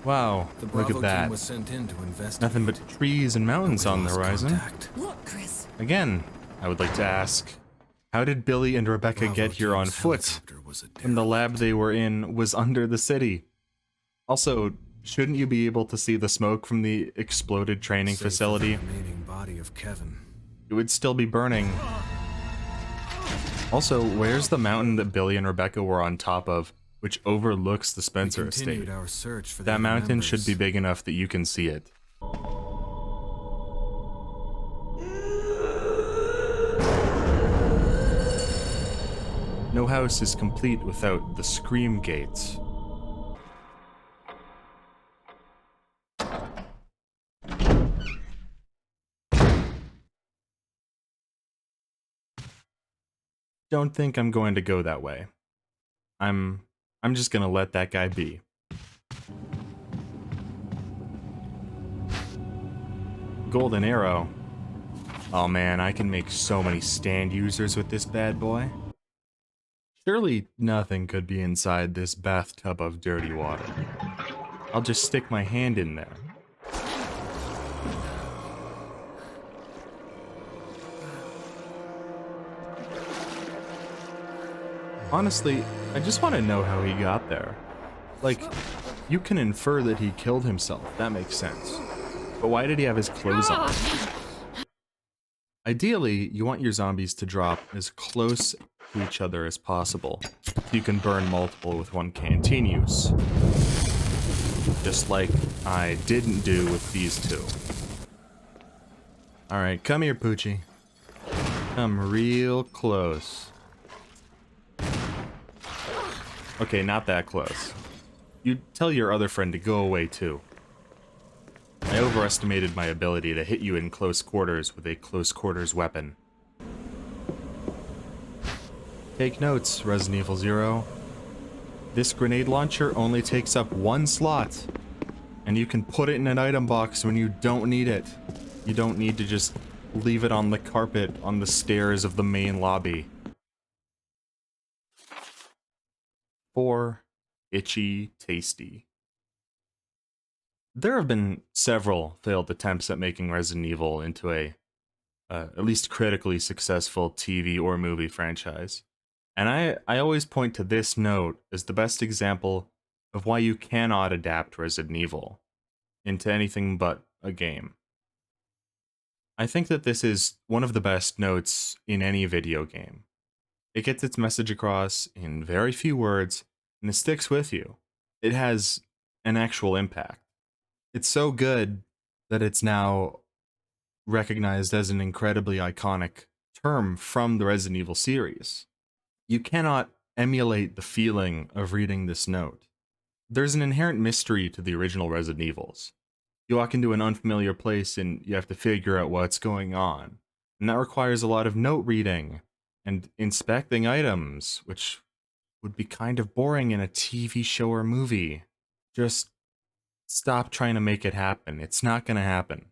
Wow, The look Bravo at that. team was sent in to investigate. Nothing but trees and mountains on the Lost horizon. contact. Look, Chris. Again, I would like to ask, how did Billy and Rebecca Bravo get here on team's foot helicopter was a when the derelict. lab they were in was under the city? Also, shouldn't you be able to see the smoke from the exploded training Save for the facility? remaining body of Kevin. It would still be burning. Also, where's the mountain that Billy and Rebecca were on top of, which overlooks the Spencer We continued estate? our search for That their mountain members. should be big enough that you can see it. No house is complete without the scream gates. Don't think I'm going to go that way. I'm just gonna let that guy be. Golden arrow. Oh man, I can make so many stand users with this bad boy. Surely nothing could be inside this bathtub of dirty water. I'll just stick my hand in there. Honestly, I just want to know how he got there. Like, you can infer that he killed himself, that makes sense. But why did he have his clothes on? Ideally, you want your zombies to drop as close to each other as possible, so you can burn multiple with one canteen use. Just like I didn't do with these two. Alright, come here, Poochie. Come real close. Okay, not that close. You tell your other friend to go away too. I overestimated my ability to hit you in close quarters with a close quarters weapon. Take notes, Resident Evil 0. This grenade launcher only takes up one slot, and you can put it in an item box when you don't need it. You don't need to just leave it on the carpet on the stairs of the main lobby. 4. Itchy Tasty. There have been several failed attempts at making Resident Evil into a, at least critically successful TV or movie franchise. And I always point to this note as the best example of why you cannot adapt Resident Evil into anything but a game. I think that this is one of the best notes in any video game. It gets its message across in very few words, and it sticks with you. It has an actual impact. It's so good that it's now recognized as an incredibly iconic term from the Resident Evil series. You cannot emulate the feeling of reading this note. There's an inherent mystery to the original Resident Evils. You walk into an unfamiliar place and you have to figure out what's going on. And that requires a lot of note reading and inspecting items, which would be kind of boring in a TV show or movie. Just stop trying to make it happen. It's not gonna happen.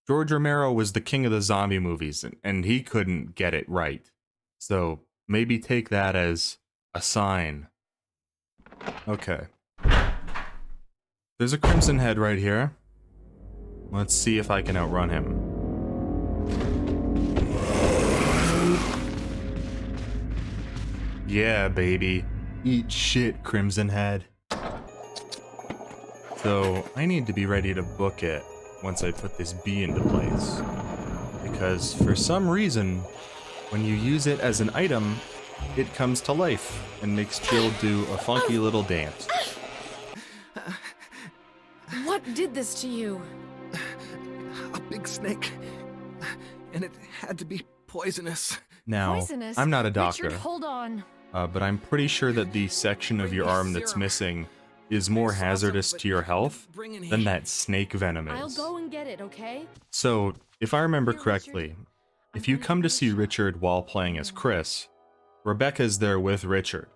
George Romero was the king of the zombie movies, and he couldn't get it right. So maybe take that as a sign. Okay. There's a Crimson Head right here. Let's see if I can outrun him. Yeah, baby. Eat shit, Crimson Head. So, I need to be ready to book it once I put this bee into place. Because for some reason, when you use it as an item, it comes to life and makes Jill do a funky little dance. What did this to you? A big snake. And it had to be poisonous. Now, Poisonous? I'm not a doctor, Richard, hold on. but I'm pretty sure that the section of your arm that's missing is more hazardous to your health than that snake venom I'll is. go and get it, okay? So, if I remember Here, correctly, Richard. if you come to see Richard while playing as Chris, Rebecca's there with Richard.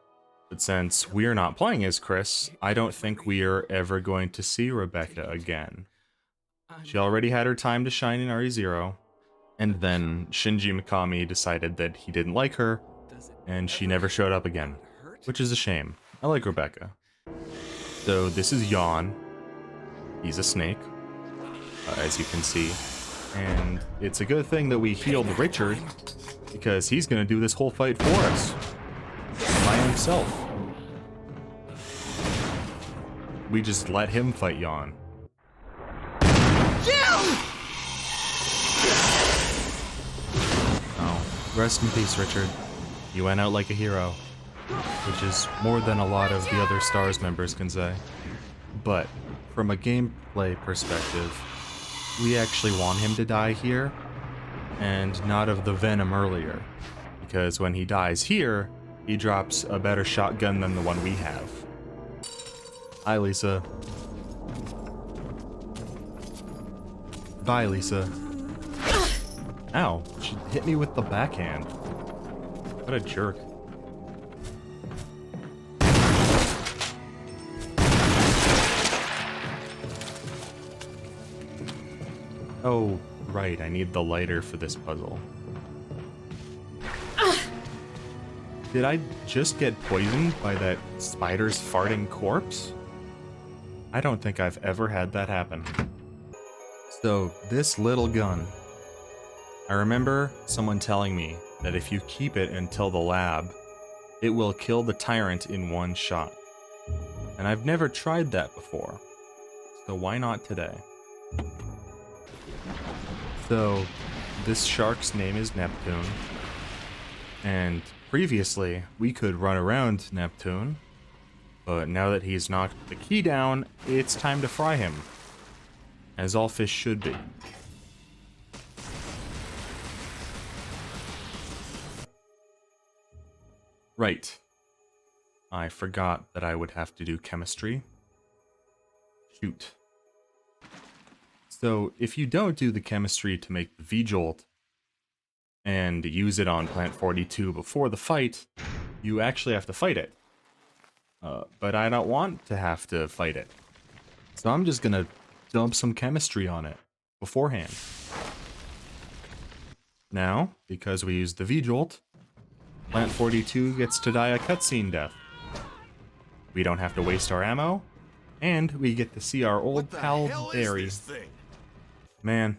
But since we're not playing as Chris, I don't think we are ever going to see Rebecca again. She already had her time to shine in RE0, and then Shinji Mikami decided that he didn't like her, and she never showed up again, which is a shame. I like Rebecca. So this is Yawn. He's a snake, as you can see. And it's a good thing that we healed Richard, because he's gonna do this whole fight for us. By himself. We just let him fight Yawn. Oh, rest in peace, Richard. You went out like a hero. Which is more than a lot of the other STARS members can say. But, from a gameplay perspective, we actually want him to die here, and not of the venom earlier. Because when he dies here, he drops a better shotgun than the one we have. Hi, Lisa. Bye, Lisa. Ow, she hit me with the backhand. What a jerk. Oh, right, I need the lighter for this puzzle. Did I just get poisoned by that spider's farting corpse? I don't think I've ever had that happen. So, this little gun. I remember someone telling me that if you keep it until the lab, it will kill the tyrant in one shot. And I've never tried that before. So why not today? So, this shark's name is Neptune. And previously, we could run around Neptune. But now that he's knocked the key down, it's time to fry him. As all fish should be. Right. I forgot that I would have to do chemistry. Shoot. So, if you don't do the chemistry to make the V-Jolt, and use it on Plant 42 before the fight, you actually have to fight it. But I don't want to have to fight it. So I'm just gonna dump some chemistry on it beforehand. Now, because we used the V-Jolt, Plant 42 gets to die a cutscene death. We don't have to waste our ammo, and we get to see our old pal Barry. Man,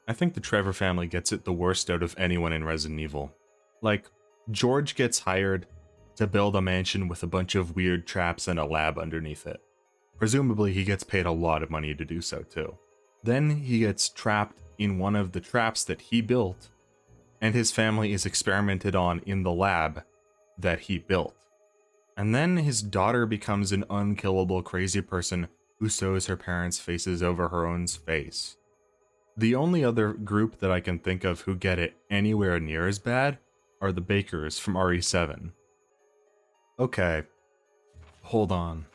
I think the Trevor family gets it the worst out of anyone in Resident Evil. Like, George gets hired to build a mansion with a bunch of weird traps and a lab underneath it. Presumably he gets paid a lot of money to do so too. Then he gets trapped in one of the traps that he built, and his family is experimented on in the lab that he built. And then his daughter becomes an unkillable crazy person who sews her parents' faces over her own face. The only other group that I can think of who get it anywhere near as bad are the Bakers from RE7. Okay, hold on.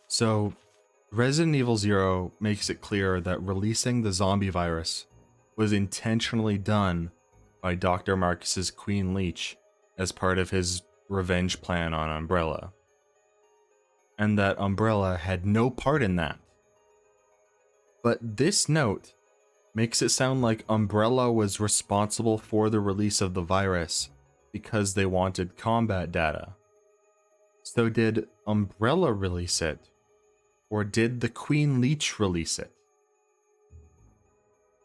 So, Resident Evil 0 makes it clear that releasing the zombie virus was intentionally done by Dr. Marcus's Queen Leech as part of his revenge plan on Umbrella. And that Umbrella had no part in that. But this note makes it sound like Umbrella was responsible for the release of the virus because they wanted combat data. So did Umbrella release it? Or did the Queen Leech release it?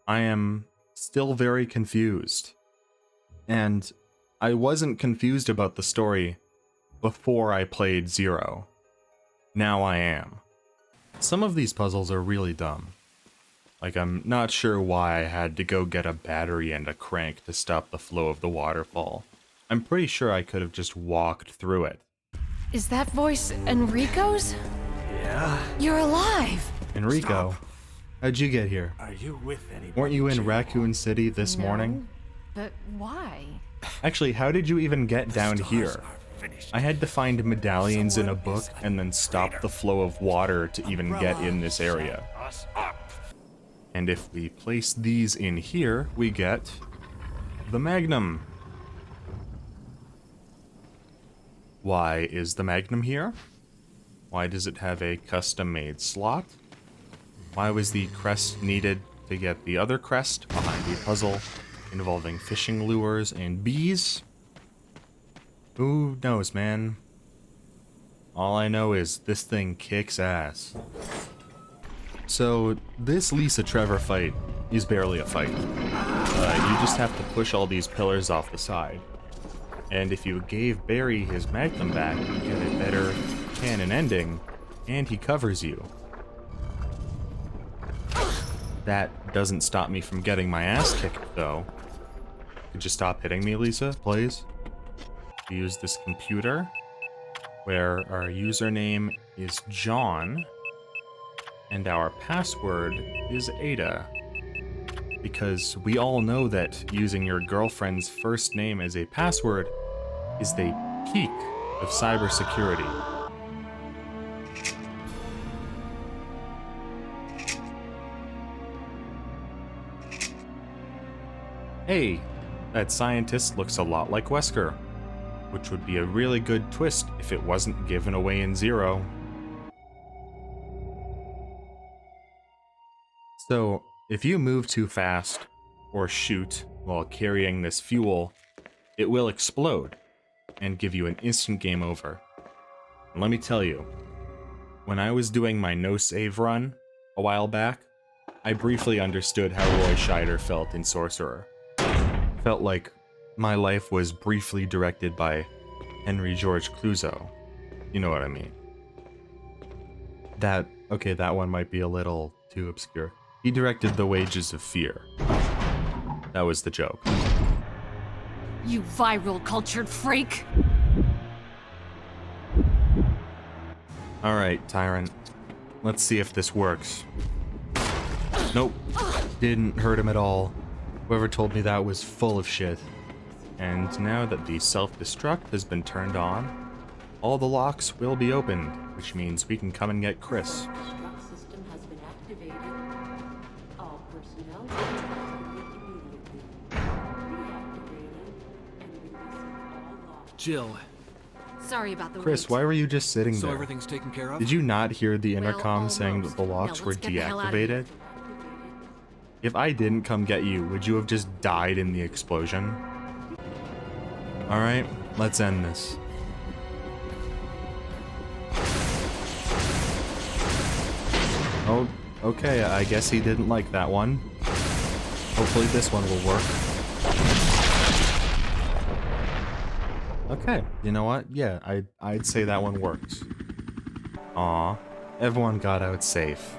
I am still very confused. And I wasn't confused about the story before I played 0. Now I am. Some of these puzzles are really dumb. Like, I'm not sure why I had to go get a battery and a crank to stop the flow of the waterfall. I'm pretty sure I could have just walked through it. Is that voice Enrico's? Yeah. You're alive! Enrico, Stop. how'd you get here? Are you with anybody? Weren't you in Jill? Raccoon City this No, morning? But why? Actually, how did you even get down Stars here? are finished. I had to find medallions in a book and then stop the flow of water to even get in this area. Us up. And if we place these in here, we get the Magnum. Why is the Magnum here? Why does it have a custom-made slot? Why was the crest needed to get the other crest behind the puzzle involving fishing lures and bees? Who knows, man? All I know is this thing kicks ass. So, this Lisa Trevor fight is barely a fight. You just have to push all these pillars off the side. And if you gave Barry his Magnum back, you get a better canon ending, and he covers you. That doesn't stop me from getting my ass kicked, though. Could you stop hitting me, Lisa, please? Use this computer, where our username is John, and our password is Ada. Because we all know that using your girlfriend's first name as a password is the peak of cybersecurity. Hey, that scientist looks a lot like Wesker, which would be a really good twist if it wasn't given away in Zero. So, if you move too fast, or shoot, while carrying this fuel, it will explode, and give you an instant game over. And let me tell you, when I was doing my no-save run a while back, I briefly understood how Roy Scheider felt in Sorcerer. Felt like my life was briefly directed by Henry George Clouseau. You know what I mean. That one might be a little too obscure. He directed The Wages of Fear. That was the joke. You viral cultured freak! Alright, Tyrant. Let's see if this works. Nope. Didn't hurt him at all. Whoever told me that was full of shit. And now that the self-destruct has been turned on, all the locks will be opened, which means we can come and get Chris. System has been activated. All personnel immediately. Reactivating and releasing all locks. Jill, Sorry about the Chris, wait. why were you just sitting so there? everything's taken care of? Did you not hear the intercom Well, saying that the locks Now were let's get the hell out of here. deactivated? If I didn't come get you, would you have just died in the explosion? Alright, let's end this. Oh, okay, I guess he didn't like that one. Hopefully this one will work. Okay, you know what? Yeah, I'd say that one works. Aw, everyone got out safe.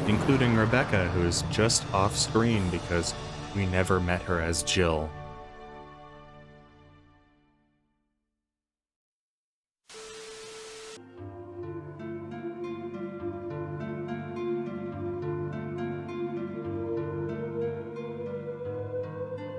Including Rebecca, who is just off screen because we never met her as Jill.